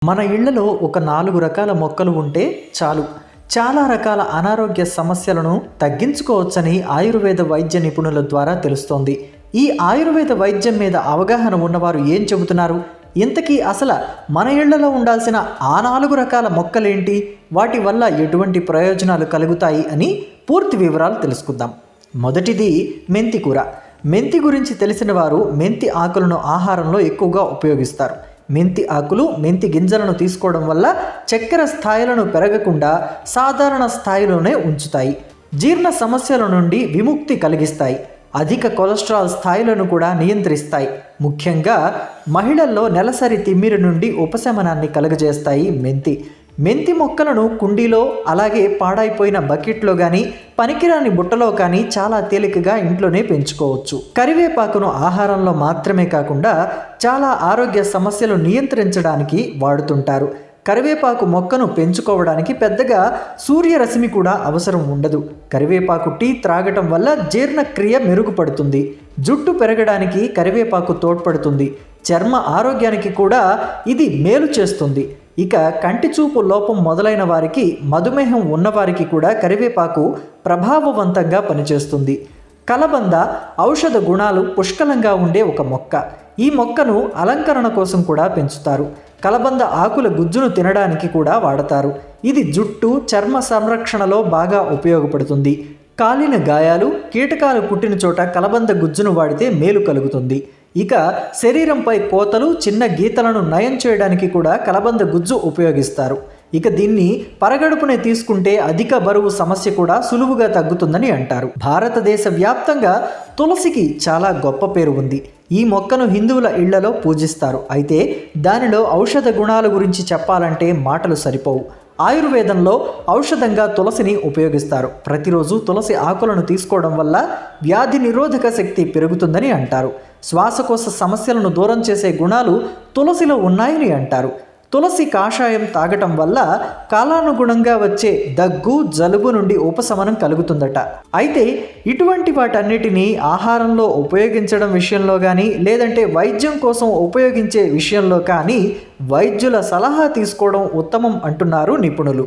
మన ఇళ్లలో ఒక 4 రకాల మొక్కలు ఉంటే చాలు, చాలా రకాల అనారోగ్య సమస్యలను తగ్గించుకోవచ్చని ఆయుర్వేద వైద్య నిపుణుల ద్వారా తెలుస్తోంది. ఈ ఆయుర్వేద వైద్యం మీద అవగాహన ఉన్నవారు ఏం చెబుతున్నారు? ఇంతకీ అసలు మన ఇళ్లలో ఉండాల్సిన ఆ 4 రకాల మొక్కలేంటి, వాటి వల్ల ఎటువంటి ప్రయోజనాలు కలుగుతాయి అని పూర్తి వివరాలు తెలుసుకుందాం. మొదటిది మెంతి కూర. మెంతి గురించి తెలిసిన వారు మెంతి ఆకులను ఆహారంలో ఎక్కువగా ఉపయోగిస్తారు. మెంతి ఆకులు, మెంతి గింజలను తీసుకోవడం వల్ల చక్కెర స్థాయిలను పెరగకుండా సాధారణ స్థాయిలోనే ఉంచుతాయి. జీర్ణ సమస్యల నుండి విముక్తి కలిగిస్తాయి. అధిక కొలెస్ట్రాల్ స్థాయిలను కూడా నియంత్రిస్తాయి. ముఖ్యంగా మహిళల్లో నెలసరి తిమ్మిరి నుండి ఉపశమనాన్ని కలుగజేస్తాయి మెంతి మొక్కలను కుండీలో, అలాగే పాడైపోయిన బకెట్లో కానీ, పనికిరాని బుట్టలో కానీ చాలా తేలికగా ఇంట్లోనే పెంచుకోవచ్చు. కరివేపాకును ఆహారంలో మాత్రమే కాకుండా చాలా ఆరోగ్య సమస్యలు నియంత్రించడానికి వాడుతుంటారు. కరివేపాకు మొక్కను పెంచుకోవడానికి పెద్దగా సూర్యరశ్మి కూడా అవసరం ఉండదు. కరివేపాకు టీ త్రాగటం వల్ల జీర్ణక్రియ మెరుగుపడుతుంది. జుట్టు పెరగడానికి కరివేపాకు తోడ్పడుతుంది. చర్మ ఆరోగ్యానికి కూడా ఇది మేలు చేస్తుంది. ఇక కంటి చూపు లోపం మొదలైన వారికి, మధుమేహం ఉన్నవారికి కూడా కరివేపాకు ప్రభావవంతంగా పనిచేస్తుంది. కలబంద ఔషధ గుణాలు పుష్కలంగా ఉండే ఒక మొక్క. ఈ మొక్కను అలంకరణ కోసం కూడా పెంచుతారు. కలబంద ఆకుల గుజ్జును తినడానికి కూడా వాడతారు. ఇది జుట్టు, చర్మ సంరక్షణలో బాగా ఉపయోగపడుతుంది. కాలిన గాయాలు, కీటకాలు కుట్టిన చోట కలబంద గుజ్జును వాడితే మేలు కలుగుతుంది. ఇక శరీరంపై కోతలు, చిన్న గీతలను నయం చేయడానికి కూడా కలబంద గుజ్జు ఉపయోగిస్తారు. ఇక దీన్ని పరగడుపునే తీసుకుంటే అధిక బరువు సమస్య కూడా సులువుగా తగ్గుతుందని అంటారు. భారతదేశ వ్యాప్తంగా తులసికి చాలా గొప్ప పేరు ఉంది. ఈ మొక్కను హిందువుల ఇళ్లలో పూజిస్తారు. అయితే దానిలో ఔషధ గుణాల గురించి చెప్పాలంటే మాటలు సరిపోవు. ఆయుర్వేదంలో ఔషధంగా తులసిని ఉపయోగిస్తారు. ప్రతిరోజు తులసి ఆకులను తీసుకోవడం వల్ల వ్యాధి నిరోధక శక్తి పెరుగుతుందని అంటారు. శ్వాసకోశ సమస్యలను దూరం చేసే గుణాలు తులసిలో ఉన్నాయని అంటారు. తులసి కాషాయం తాగటం వల్ల కాలానుగుణంగా వచ్చే దగ్గు, జలుబు నుండి ఉపశమనం కలుగుతుందట. అయితే ఇటువంటి వాటన్నిటినీ ఆహారంలో ఉపయోగించడం విషయంలో కానీ, లేదంటే వైద్యం కోసం ఉపయోగించే విషయంలో కానీ వైద్యుల సలహా తీసుకోవడం ఉత్తమం అంటున్నారు నిపుణులు.